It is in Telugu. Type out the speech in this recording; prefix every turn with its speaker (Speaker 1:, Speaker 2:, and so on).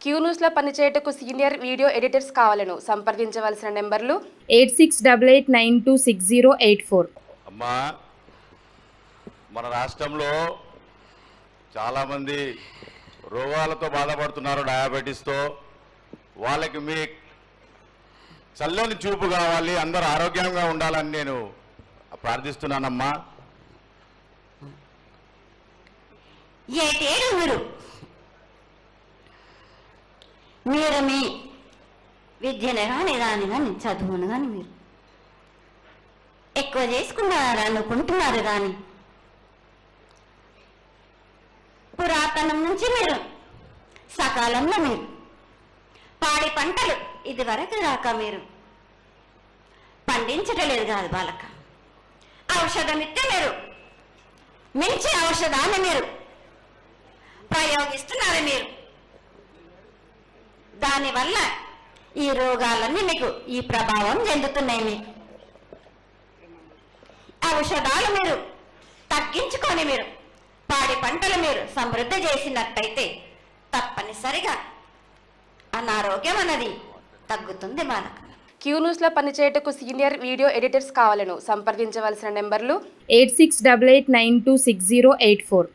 Speaker 1: క్యూ న్యూస్లో పనిచేయటకు సీనియర్ వీడియో ఎడిటర్స్ కావాలను సంప్రదించవలసిన నెంబర్లు
Speaker 2: 8688926084.
Speaker 3: అమ్మా, మన రాష్ట్రంలో చాలామంది రోగాలతో బాధపడుతున్నారు, డయాబెటీస్తో. వాళ్ళకి మీ చల్లని చూపు కావాలి, అందరూ ఆరోగ్యంగా ఉండాలని నేను ప్రార్థిస్తున్నానమ్మా.
Speaker 4: ఏటేడు మీరు మీ విద్యను కానీ దాని కానీ చదువును కానీ మీరు ఎక్కువ చేసుకున్నారు అనుకుంటున్నారు. కానీ పురాతనం నుంచి మీరు సకాలంలో మీరు పాడి పంటలు ఇది వరకు దాకా మీరు పండించటలేదు కాదు బాలక. ఔషధం ఇస్తే మీరు మించి ఔషధాన్ని మీరు ప్రయోగిస్తున్నారు. మీరు దానివల్ల ఈ రోగాలన్నీ మీకు ఈ ప్రభావం చెందుతున్నాయి. మీకు ఔషధాలు మీరు తగ్గించుకొని మీరు పాడి పంటలు మీరు సమృద్ధి చేసినట్టయితే తప్పనిసరిగా అనారోగ్యం అన్నది తగ్గుతుంది బాలక.
Speaker 1: క్యూ న్యూస్లో పనిచేయటకు సీనియర్ వీడియో ఎడిటర్స్ కావాలను సంప్రదించవలసిన నెంబర్లు
Speaker 2: 8688926084.